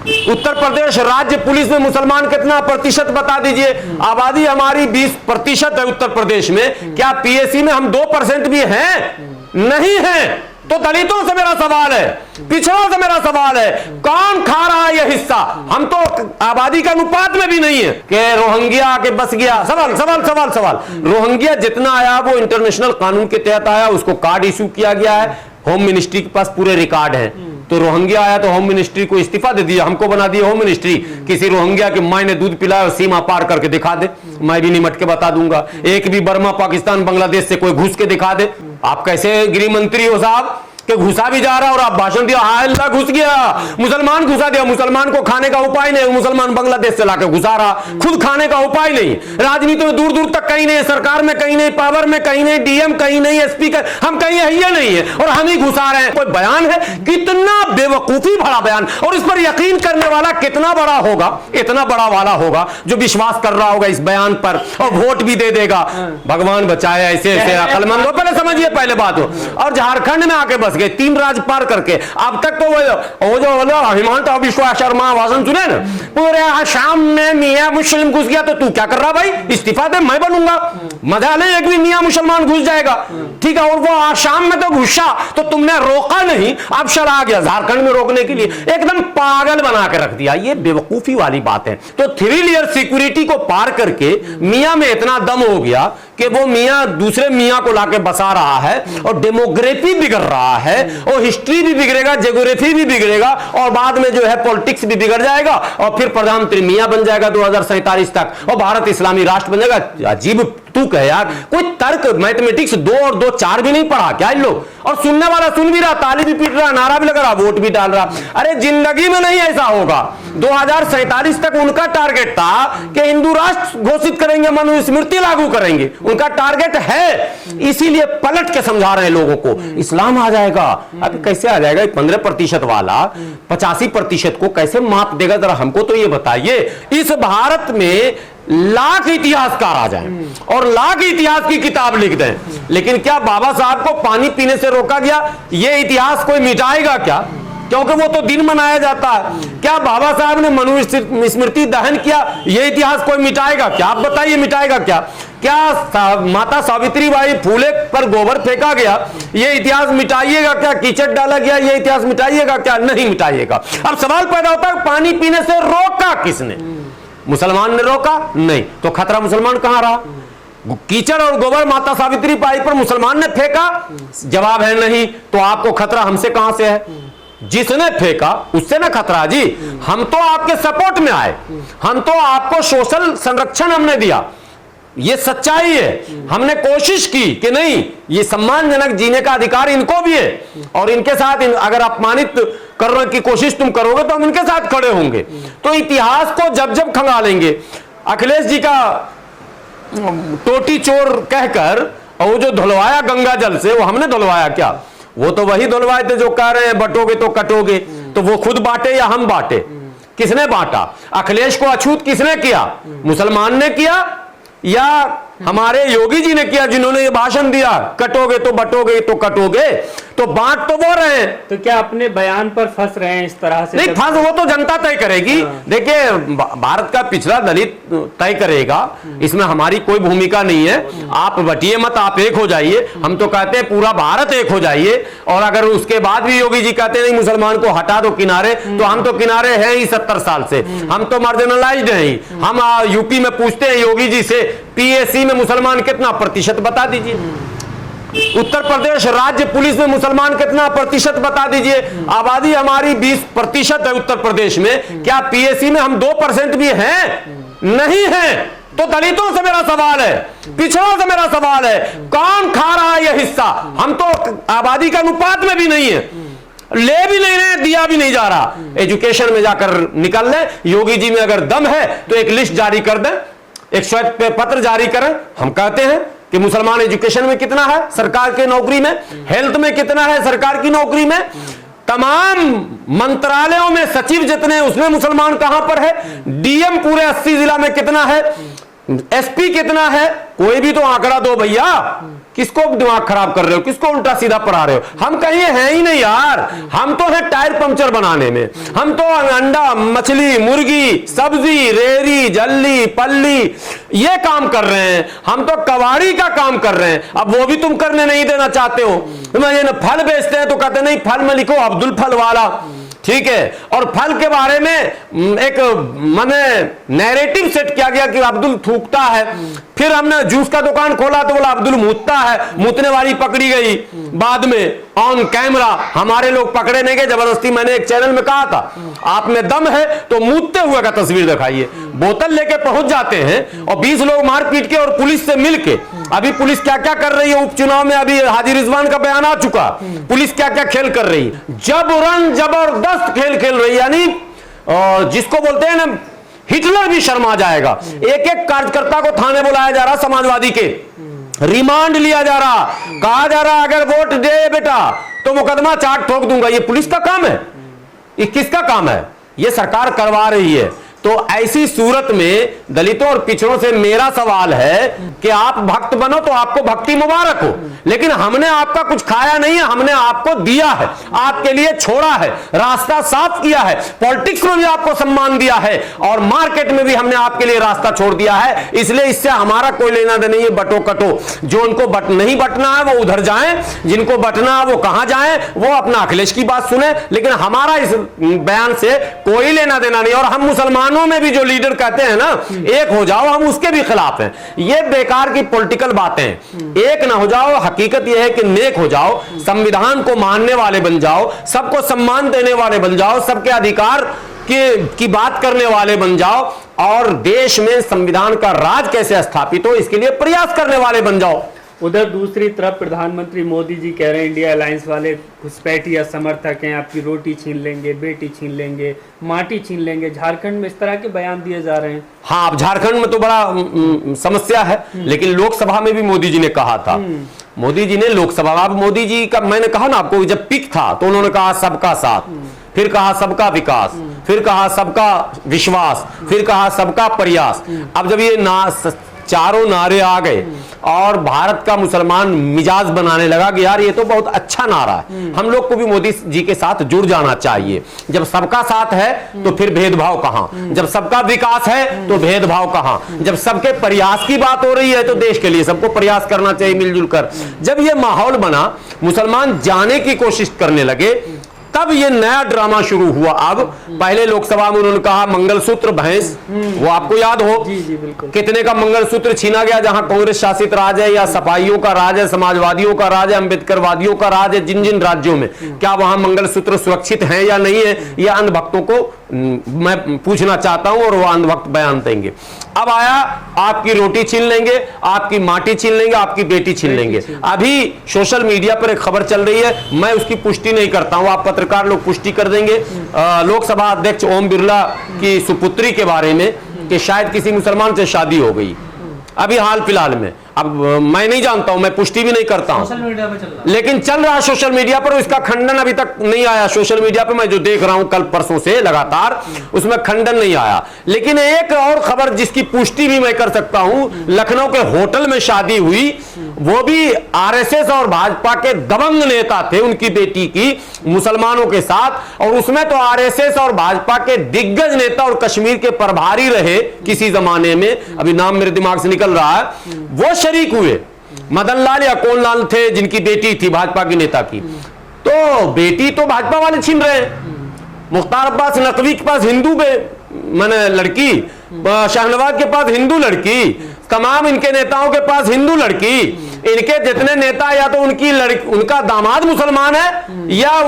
उत्तर प्रदेश राज्य पुलिस में मुसलमान कितना प्रतिशत बता दीजिए। आबादी हमारी 20% है उत्तर प्रदेश में, क्या पीएससी में हम 2% भी हैं? नहीं है। तो दलितों से मेरा सवाल है, पिछड़ों से मेरा सवाल है, कौन खा रहा है यह हिस्सा? हम तो आबादी का अनुपात में भी नहीं है कि रोहिंग्या आके बस गया। सवाल सवाल सवाल सवाल, रोहिंग्या जितना आया वो इंटरनेशनल कानून के तहत आया, उसको कार्ड इशू किया गया है, होम मिनिस्ट्री के पास पूरे रिकॉर्ड है। तो रोहिंग्या आया तो होम मिनिस्ट्री को इस्तीफा दे दिया, हमको बना दिया होम मिनिस्ट्री। किसी रोहिंग्या के माँ ने दूध पिलाया और सीमा पार करके दिखा दे, मैं भी निमट के बता दूंगा। एक भी बर्मा, पाकिस्तान, बांग्लादेश से कोई घुस के दिखा दे। आप कैसे गृह मंत्री हो साहब कि घुसा भी जा रहा और आप भाषण दिया, हाय अल्लाह घुस गया, मुसलमान घुसा दिया। मुसलमान को खाने का उपाय नहीं, मुसलमान बांग्लादेश से लाकर घुसा रहा, खुद खाने का उपाय नहीं। राजनीति में दूर दूर तक कहीं नहीं, सरकार में कहीं नहीं, पावर में कहीं नहीं, डीएम कहीं नहीं, एसपी का हम कहीं है ही नहीं है, और हम ही घुसा रहे हैं। कोई बयान है? कितना बेवकूफी भरा बयान, और इस पर यकीन करने वाला कितना बड़ा होगा, इतना बड़ा वाला होगा जो विश्वास कर रहा होगा इस बयान पर और वोट भी दे देगा। भगवान बचाए ऐसे ऐसे अकलमंद हो, पहले समझिए पहले बात हो। और झारखंड में आके बस गए 3 राज्य पार करके। अब तक तो वो जो हिमांत विश्वा शर्मा भाषण सुने ना, पूरे आसाम में मियां मुस्लिम घुस गया, तो तू क्या कर रहा भाई? इस्तीफा दे, मैं बनूंगा। मजा नहीं, एक भी मियां मुसलमान घुस जाएगा, ठीक है। और वो आसाम में तो घुसा तो तुमने रोका नहीं, अब चला गया झारखंड में रोकने के लिए, एकदम पागल बना के रख दिया। ये बेवकूफी वाली बात है। तो 3 लेयर सिक्योरिटी को पार करके मियां में इतना दम हो गया कि वो मियां दूसरे मियां को लाके बसा रहा है, और डेमोग्राफी बिगड़ रहा है, और हिस्ट्री भी बिगड़ेगा, ज्योग्राफी भी बिगड़ेगा, और बाद में जो है पॉलिटिक्स भी बिगड़ जाएगा, और फिर प्रधानमंत्री मियां बन जाएगा 2047 तक, और भारत इस्लामी राष्ट्र बन जाएगा। अजीब तू कहे यार, कोई तर्क मैथमेटिक्स 2 और 2 4 भी नहीं पढ़ा क्या इन लोग? और सुनने वाला सुन भी रहा, ताली भी पीट रहा, नारा भी लगा रहा, वोट भी डाल रहा। अरे जिंदगी में नहीं ऐसा होगा। 2047 तक उनका टारगेट था कि हिंदू राष्ट्र घोषित करेंगे, मनुस्मृति लागू करेंगे, उनका टारगेट है। इसीलिए पलट के समझा रहे हैं लोगों को, इस्लाम आ जाएगा। अब कैसे आ जाएगा? 15% वाला 85% को कैसे माप देगा? जरा हमको तो ये बताइए। इस भारत में लाख इतिहासकार आ जाएं और लाख इतिहास की किताब लिख दें, लेकिन क्या बाबा साहब को पानी पीने से रोका गया? ये इतिहास कोई मिटाएगा क्या? क्योंकि वो तो दिन मनाया जाता है। क्या बाबा साहब ने मनुस्मृति दहन किया? ये इतिहास कोई मिटाएगा क्या? आप बताइए, मिटाएगा क्या? क्या माता सावित्री बाई फूले पर गोबर फेंका गया, ये इतिहास मिटाइएगा क्या? कीचड़ डाला गया, ये इतिहास मिटाइएगा क्या? नहीं मिटाइएगा। अब सवाल पैदा होता है, पानी पीने से रोका किसने? मुसलमान ने रोका? नहीं। तो खतरा मुसलमान कहां रहा? कीचड़ और गोबर माता सावित्री बाई पर मुसलमान ने फेंका? जवाब है नहीं। तो आपको खतरा हमसे कहां से है? जिसने फेंका उससे ना खतरा जी। हम तो आपके सपोर्ट में आए, हम तो आपको सोशल संरक्षण हमने दिया, ये सच्चाई है। हमने कोशिश की कि नहीं, ये सम्मानजनक जीने का अधिकार इनको भी है, और इनके साथ अगर अपमानित करने की कोशिश तुम करोगे तो हम इनके साथ खड़े होंगे। तो इतिहास को जब जब खंगालेंगे, अखिलेश जी का टोटी चोर कहकर, और वो जो धुलवाया गंगा जल से, वो हमने धुलवाया क्या? वो तो वही धुलवाए थे जो कह रहे हैं बटोगे तो कटोगे। तो वो खुद बांटे या हम बांटे? किसने बांटा? अखिलेश को अछूत किसने किया? मुसलमान ने किया या हमारे योगी जी ने किया, जिन्होंने ये भाषण दिया कटोगे तो बटोगे तो कटोगे? तो बांट तो वो रहे हैं। तो क्या अपने बयान पर फंस रहे हैं इस तरह से? नहीं फंस, वो तो जनता तय करेगी। देखिए, भारत का पिछड़ा दलित तय करेगा, इसमें हमारी कोई भूमिका नहीं है। आप बटिए मत, आप एक हो जाइए। हम तो कहते हैं पूरा भारत एक हो जाइए, और अगर उसके बाद भी योगी जी कहते हैं नहीं मुसलमान को हटा दो किनारे, तो हम तो किनारे हैं ही 70 साल से, हम तो मार्जिनलाइज्ड हैं ही। हम यूपी में पूछते हैं योगी जी से, पीएससी में मुसलमान कितना प्रतिशत बता दीजिए। उत्तर प्रदेश राज्य पुलिस में मुसलमान कितना प्रतिशत बता दीजिए। आबादी हमारी 20% है उत्तर प्रदेश में, क्या पीएससी में हम 2% भी हैं? नहीं है। तो दलितों से मेरा सवाल है, पिछड़ों से मेरा सवाल है, कौन खा रहा है यह हिस्सा? हम तो आबादी का अनुपात में भी नहीं है, ले भी नहीं रहे, दिया भी नहीं जा रहा। एजुकेशन में जाकर निकल ले, योगी जी में अगर दम है तो एक लिस्ट जारी कर दें, एक श्वेत पत्र जारी करें। हम कहते हैं कि मुसलमान एजुकेशन में कितना है, सरकार की नौकरी में, हेल्थ में कितना है, सरकार की नौकरी में, तमाम मंत्रालयों में सचिव जितने उसमें मुसलमान कहां पर है, डीएम पूरे 80 जिला में कितना है, एसपी कितना है, कोई भी तो आंकड़ा दो भैया। किसको दिमाग खराब कर रहे हो, किसको उल्टा सीधा पढ़ा रहे हो? हम कहीं हैं ही नहीं यार, हम तो हैं टायर पंक्चर बनाने में। हम तो अंडा, मछली, मुर्गी, सब्जी, रेहड़ी, जल्ली, पल्ली ये काम कर रहे हैं। हम तो कबाड़ी का काम कर रहे हैं। अब वो भी तुम करने नहीं देना चाहते हो। ये ना फल बेचते हैं तो कहते नहीं फल में लिखो अब्दुल फल वाला, ठीक है। और फल के बारे में एक माने नैरेटिव सेट किया गया कि अब्दुल थूकता है। फिर हमने जूस का दुकान खोला तो बोला अब्दुल मूतता है, मूतने वाली पकड़ी गई बाद में ऑन कैमरा। हमारे लोग पकड़े नहीं गए, जबरदस्ती मैंने एक चैनल में कहा था आप में दम है तो मूतते हुए का तस्वीर दिखाइए। बोतल लेके पहुंच जाते हैं और 20 लोग मार पीट के और पुलिस से मिलके। अभी पुलिस क्या क्या कर रही है उपचुनाव में, अभी हाजी रिजवान का बयान आ चुका, पुलिस क्या क्या खेल कर रही है। जबरन जबरदस्त खेल खेल रही, यानी जिसको बोलते हैं ना हिटलर भी शर्मा जाएगा। एक एक कार्यकर्ता को थाने बुलाया जा रहा, समाजवादी के रिमांड लिया जा रहा, कहा जा रहा अगर वोट दे बेटा तो मुकदमा चाट ठोक दूंगा। ये पुलिस का काम है? ये किसका काम है? ये सरकार करवा रही है। तो ऐसी सूरत में दलितों और पिछड़ों से मेरा सवाल है कि आप भक्त बनो तो आपको भक्ति मुबारक हो, लेकिन हमने आपका कुछ खाया नहीं है, हमने आपको दिया है, आपके लिए छोड़ा है, रास्ता साफ किया है, पॉलिटिक्स में भी आपको सम्मान दिया है और मार्केट में भी हमने आपके लिए रास्ता छोड़ दिया है। इसलिए इससे हमारा कोई लेना देना नहीं है। बटो कटो, जो उनको नहीं बटना है वो उधर जाएं, जिनको बटना है वो कहां जाएं, वो अपना अखिलेश की बात सुने, लेकिन हमारा इस बयान से कोई लेना देना नहीं। और हम मुसलमान में भी जो लीडर कहते हैं ना एक हो जाओ, हम उसके भी खिलाफ हैं। ये बेकार की पॉलिटिकल बातें, एक ना हो जाओ। हकीकत यह है कि नेक हो जाओ, संविधान को मानने वाले बन जाओ, सबको सम्मान देने वाले बन जाओ, सबके अधिकार की बात करने वाले बन जाओ और देश में संविधान का राज कैसे स्थापित हो इसके लिए प्रयास करने वाले बन जाओ। उधर दूसरी तरफ प्रधानमंत्री मोदी जी कह रहे हैं इंडिया अलायंस वाले घुसपैठी या समर्थक हैं, आपकी रोटी छीन लेंगे, बेटी छीन लेंगे, माटी छीन लेंगे। झारखंड में इस तरह के बयान दिए जा रहे हैं। हाँ, अब झारखंड में तो बड़ा समस्या है, लेकिन लोकसभा में भी मोदी जी ने कहा था। मोदी जी ने लोकसभा, अब मोदी जी का मैंने कहा ना आपको, जब पिक था तो उन्होंने कहा सबका साथ, फिर कहा सबका विकास, फिर कहा सबका विश्वास, फिर कहा सबका प्रयास। अब जब ये चारों नारे आ गए और भारत का मुसलमान मिजाज बनाने लगा कि यार ये तो बहुत अच्छा नारा है, हम लोग को भी मोदी जी के साथ जुड़ जाना चाहिए। जब सबका साथ है तो फिर भेदभाव कहां, जब सबका विकास है तो भेदभाव कहां, जब सबके प्रयास की बात हो रही है तो देश के लिए सबको प्रयास करना चाहिए मिलजुल कर। जब ये माहौल बना, मुसलमान जाने की कोशिश करने लगे, तब ये नया ड्रामा शुरू हुआ। अब पहले लोकसभा में उन्होंने कहा मंगलसूत्र भैंस, वो आपको याद हो जी बिल्कुल, कितने का मंगलसूत्र छीना गया, जहां कांग्रेस शासित राज है या सफाइयों का राज है, समाजवादियों का राज है, अंबेडकरवादियों का राज है, जिन जिन राज्यों में, क्या वहां मंगलसूत्र सुरक्षित है या नहीं है, यह अंधभक्तों को मैं पूछना चाहता हूं और वो अंधभक्त बयान देंगे। अब आया आपकी रोटी छीन लेंगे, आपकी माटी छीन लेंगे, आपकी बेटी छीन लेंगे। अभी सोशल मीडिया पर एक खबर चल रही है, मैं उसकी पुष्टि नहीं करता हूं, आप पत्रकार लोग पुष्टि कर देंगे। लोकसभा अध्यक्ष ओम बिरला की सुपुत्री के बारे में कि शायद किसी मुसलमान से शादी हो गई अभी हाल फिलहाल में। अब मैं नहीं जानता हूं, मैं पुष्टि भी नहीं करता हूं, सोशल मीडिया पे चल रहा है, लेकिन चल रहा है सोशल मीडिया पर। इसका खंडन अभी तक नहीं आया सोशल मीडिया पर, मैं जो देख रहा हूं कल परसों से लगातार, उसमें खंडन नहीं आया। लेकिन एक और खबर जिसकी पुष्टि भी मैं कर सकता हूं, लखनऊ के होटल में शादी हुई, वो भी आरएसएस और भाजपा के दबंग नेता थे, उनकी बेटी की मुसलमानों के साथ, और उसमें तो आरएसएस और भाजपा के दिग्गज नेता और कश्मीर के प्रभारी रहे किसी जमाने में, अभी नाम मेरे दिमाग से निकल रहा है, वो शरीक हुए। मदन लाल या कौन लाल थे जिनकी बेटी थी भाजपा की नेता की, तो बेटी तो भाजपा वाले छीन रहे हैं। मुख्तार अब्बास नकवी के पास हिंदू मैंने लड़की, शाहनवाज के पास हिंदू लड़की, तमाम इनके नेताओं के पास हिंदू लड़की, इनके जितने नेता या तो उनका दामाद मुसलमान है या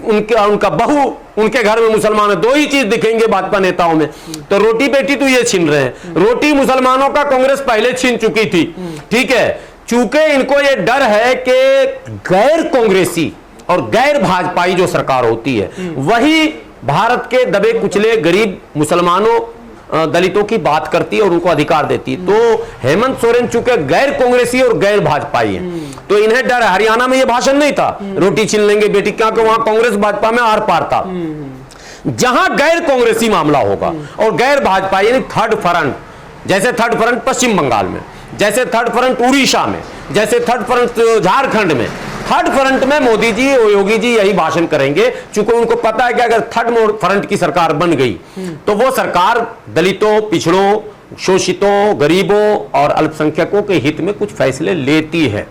उनका बहू उनके घर में मुसलमान है, दो ही चीज दिखेंगे भाजपा नेताओं में। तो रोटी बेटी तो ये छीन रहे हैं। रोटी मुसलमानों का कांग्रेस पहले छीन चुकी थी, ठीक है, चूंकि इनको ये डर है कि गैर कांग्रेसी और गैर भाजपाई जो सरकार होती है वही भारत के दबे कुचले गरीब मुसलमानों दलितों की बात करती है और उनको अधिकार देती है। तो हेमंत सोरेन चूंकि गैर कांग्रेसी और गैर भाजपाई है, तो इन्हें डर है। हरियाणा में यह भाषण नहीं था रोटी छीन लेंगे बेटी, क्योंकि वहां कांग्रेस भाजपा में आर पार था। जहां गैर कांग्रेसी मामला होगा और गैर भाजपाई यानी थर्ड फ्रंट, जैसे थर्ड फ्रंट पश्चिम बंगाल में, जैसे थर्ड फ्रंट उड़ीसा में, जैसे थर्ड फ्रंट झारखंड में, थर्ड फ्रंट में मोदी जी और योगी जी यही भाषण करेंगे, चूंकि उनको पता है कि अगर थर्ड फ्रंट की सरकार बन गई तो वो सरकार दलितों, पिछड़ों, शोषितों, गरीबों और अल्पसंख्यकों के हित में कुछ फैसले लेती है।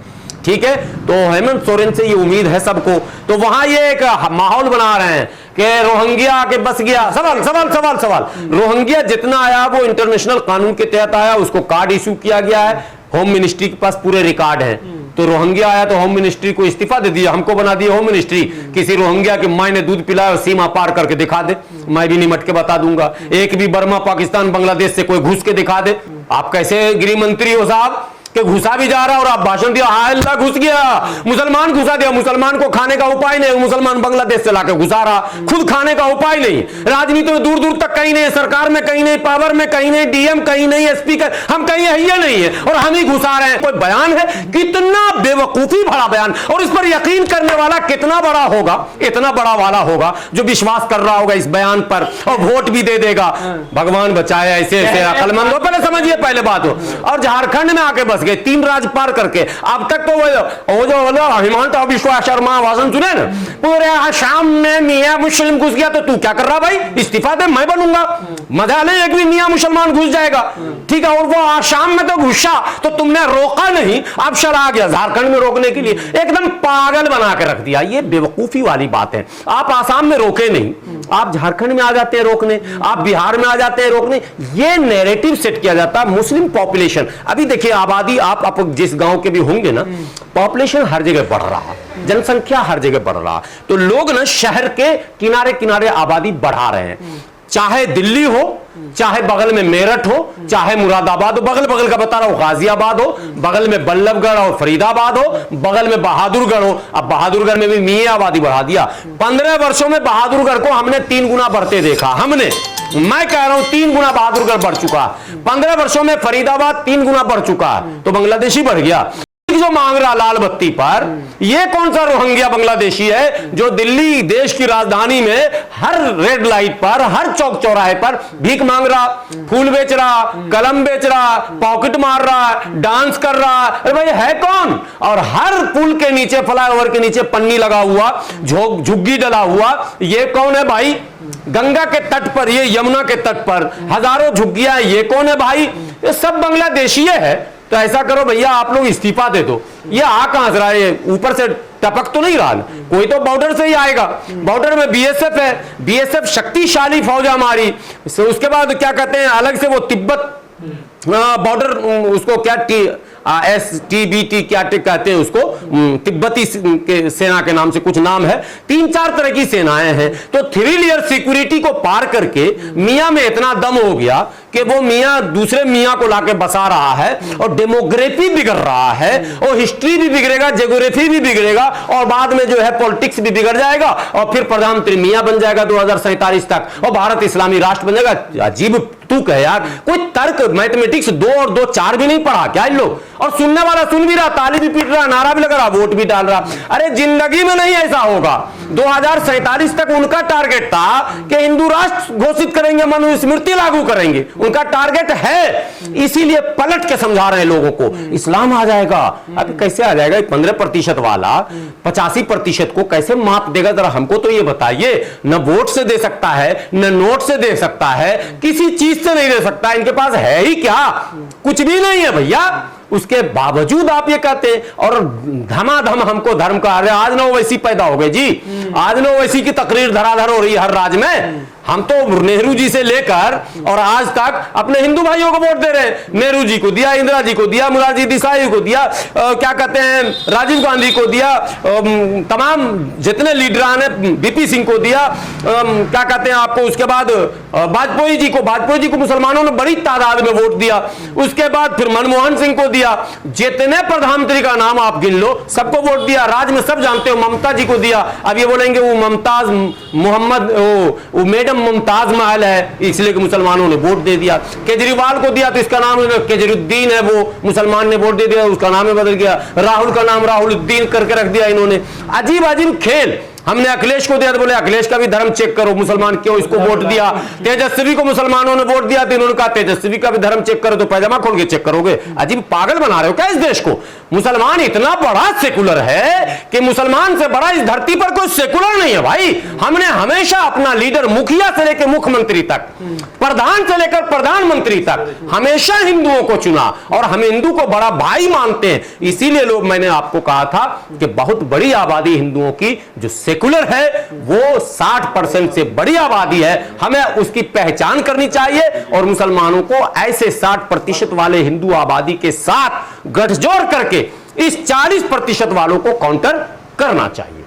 ठीक है, तो हेमंत सोरेन से ये उम्मीद है सबको। तो वहां ये एक माहौल बना रहे हैं कि रोहिंग्या आके बस गया। सवाल सवाल सवाल सवाल, रोहिंग्या जितना आया वो इंटरनेशनल कानून के तहत आया, उसको कार्ड इश्यू किया गया है, होम मिनिस्ट्री के पास पूरे रिकॉर्ड है। तो रोहिंग्या आया तो होम मिनिस्ट्री को इस्तीफा दे दिया, हमको बना दिया होम मिनिस्ट्री। किसी रोहिंग्या की माँ ने दूध पिलाया और सीमा पार करके दिखा दे, मैं भी निमट के बता दूंगा। एक भी बर्मा, पाकिस्तान, बांग्लादेश से कोई घुस के दिखा दे। आप कैसे गृह मंत्री हो साहब कि घुसा भी जा रहा और आप भाषण दिया, हाँ अल्लाह घुस गया, मुसलमान घुसा दिया। मुसलमान को खाने का उपाय नहीं, मुसलमान बांग्लादेश से लाकर घुसा रहा, खुद खाने का उपाय नहीं। राजनीति में दूर दूर तक कहीं नहीं, सरकार में कहीं नहीं, पावर में कहीं नहीं, डीएम कहीं नहीं, एसपी हम कहीं है ही नहीं है, और हम ही घुसा रहे हैं। कोई बयान है, कितना बेवकूफी भरा बयान, और इस पर यकीन करने वाला कितना बड़ा होगा, इतना बड़ा वाला होगा जो विश्वास कर रहा होगा इस बयान पर और वोट भी दे देगा। भगवान बचाए ऐसे ऐसे अकलमंद हो, पहले समझिए पहले बात हो। और झारखंड में आके बस गए 3 राज्य पार करके। अब तक तो वो जो हिमंत बिश्वा शर्मा भाषण सुने ना, पूरे आसाम में मियां मुस्लिम घुस गया, तो तू क्या कर रहा भाई, इस्तीफा दे, मैं बनूंगा। मजा नहीं, एक भी मियां मुसलमान घुस जाएगा, ठीक है। और वो आसाम में तो घुसा तो तुमने रोका नहीं, अब चला गया झारखंड में रोकने के लिए, एकदम पागल बना के रख दिया। ये बेवकूफी वाली बात है। आप आसाम में रोके नहीं, आप झारखंड में आ जाते हैं रोकने, आप बिहार में आ जाते हैं रोकने। ये नैरेटिव सेट किया जाता है। मुस्लिम पॉपुलेशन, अभी देखिए आबादी, आप जिस गांव के भी होंगे ना, पॉपुलेशन हर जगह बढ़ रहा, जनसंख्या हर जगह बढ़ रहा, तो लोग ना शहर के किनारे किनारे आबादी बढ़ा रहे हैं। चाहे दिल्ली हो, चाहे बगल में मेरठ हो, चाहे मुरादाबाद हो, बगल बगल का बता रहा हूं, गाजियाबाद हो, बगल में बल्लभगढ़ और फरीदाबाद हो, बगल में बहादुरगढ़ हो। अब बहादुरगढ़ में भी मियां आबादी बढ़ा दिया। 15 वर्षों में बहादुरगढ़ को हमने 3 गुना बढ़ते देखा। मैं कह रहा हूं 3 गुना बहादुरगढ़ बढ़ चुका। 15 वर्षों में फरीदाबाद 3 गुना बढ़ चुका, तो बांग्लादेशी बढ़ गया। जो मांग रहा लाल बत्ती पर, ये कौन सा रोहिंग्या बांग्लादेशी है जो दिल्ली देश की राजधानी में हर रेड लाइट पर, हर चौक चौराहे पर भीख मांग रहा, फूल बेच रहा, कलम बेच रहा, पॉकेट मार रहा, डांस कर रहा। अरे भाई है कौन? और हर पुल के नीचे, फ्लाईओवर के नीचे पन्नी लगा हुआ, झुग्गी डला हुआ, ये कौन है भाई? गंगा के तट पर, ये यमुना के तट पर हजारों झुग्गियां, ये कौन है भाई? ये सब बांग्लादेशी है। तो ऐसा करो भैया, आप लोग इस्तीफा दे दो। ये आ कहां से रहा है? ऊपर से टपक तो नहीं रहा, कोई तो बॉर्डर से ही आएगा। बॉर्डर में बीएसएफ है, बीएसएफ शक्तिशाली फौज हमारी। उसके बाद क्या कहते हैं, अलग से वो तिब्बत बॉर्डर, उसको क्या STBT क्या कहते हैं उसको, तिब्बती के सेना के नाम से कुछ नाम है। 3-4 तरह की सेनाएं हैं। तो 3 लेयर सिक्योरिटी को पार करके मियां में इतना दम हो गया कि वो मियां दूसरे मियां को लाके बसा रहा है, और डेमोग्राफी बिगड़ रहा है, और हिस्ट्री भी बिगड़ेगा, ज्योग्राफी भी बिगड़ेगा, और बाद में जो है पॉलिटिक्स भी बिगड़ जाएगा, और फिर प्रधानमंत्री मियां बन जाएगा 2047 तक, और भारत इस्लामी राष्ट्र बन जाएगा। अजीब तू कहे यार, कोई तर्क, मैथमेटिक्स 2 और 2 4 भी नहीं पढ़ा क्या इन लोग? और सुनने वाला सुन भी रहा, ताली भी पीट रहा, नारा भी लगा रहा, वोट भी डाल रहा। अरे जिंदगी में नहीं ऐसा होगा। 2047 तक उनका टारगेट था कि हिंदू राष्ट्र घोषित करेंगे, मनुस्मृति लागू करेंगे, उनका टारगेट है। इसीलिए पलट के समझा रहे हैं लोगों को, इस्लाम आ जाएगा। अब कैसे आ जाएगा? 15% वाला 85% को कैसे माप देगा? जरा हमको तो ये बताइए। न वोट से दे सकता है, न नोट से दे सकता है, किसी चीज से नहीं दे सकता। इनके पास है ही क्या? कुछ भी नहीं है भैया। उसके बावजूद आप ये कहते हैं, और धमाधम हमको धर्म का, अरे आज ना ओवैसी पैदा हो गए जी, आज ना ओवैसी की तकरीर धराधर हो रही है हर राज्य में। हम तो नेहरू जी से लेकर और आज तक अपने हिंदू भाइयों को वोट दे रहे हैं। नेहरू जी को दिया, इंदिरा जी को दिया, मुरारजी देसाई को दिया, क्या कहते हैं, राजीव गांधी को दिया, तमाम जितने लीडर ने, बीपी सिंह को दिया, क्या कहते हैं आपको, उसके बाद वाजपेयी जी को मुसलमानों ने बड़ी तादाद में वोट दिया। उसके बाद फिर मनमोहन सिंह को दिया। जितने प्रधानमंत्री का नाम आप गिन लो, सबको वोट दिया। राज्य में सब जानते हो, ममता जी को दिया। अब ये बोलेंगे वो ममताज मोहम्मद, वो मैडम मुमताज महल है, इसलिए कि मुसलमानों ने वोट दे दिया। केजरीवाल को दिया तो इसका नाम केजरुद्दीन है, वो मुसलमान ने वोट दे दिया, उसका नाम बदल गया। राहुल का नाम राहुलुद्दीन करके रख दिया इन्होंने। अजीब अजीब खेल। हमने अखिलेश को दिया तो बोले अखिलेश का भी धर्म चेक करो, मुसलमान क्यों इसको वोट दिया। तेजस्वी को मुसलमानों ने वोट दिया तो इन्होंने कहा तेजस्वी का भी धर्म चेक करो, तो पैजामा खोल के चेक करोगे। अजीब पागल बना रहे हो क्या इस देश को। मुसलमान इतना बड़ा सेकुलर है कि मुसलमान से बड़ा इस धरती पर कोई सेकुलर नहीं है भाई। हमने हमेशा अपना लीडर मुखिया से लेकर मुख्यमंत्री तक, प्रधान से लेकर प्रधानमंत्री तक हमेशा हिंदुओं को चुना और हम हिंदू को बड़ा भाई मानते हैं। इसीलिए लोग, मैंने आपको कहा था कि बहुत बड़ी आबादी हिंदुओं की जो सेकुलर है वो 60% से बड़ी आबादी है, हमें उसकी पहचान करनी चाहिए और मुसलमानों को ऐसे 60% वाले हिंदू आबादी के साथ गठजोड़ करके इस 40% वालों को काउंटर करना चाहिए।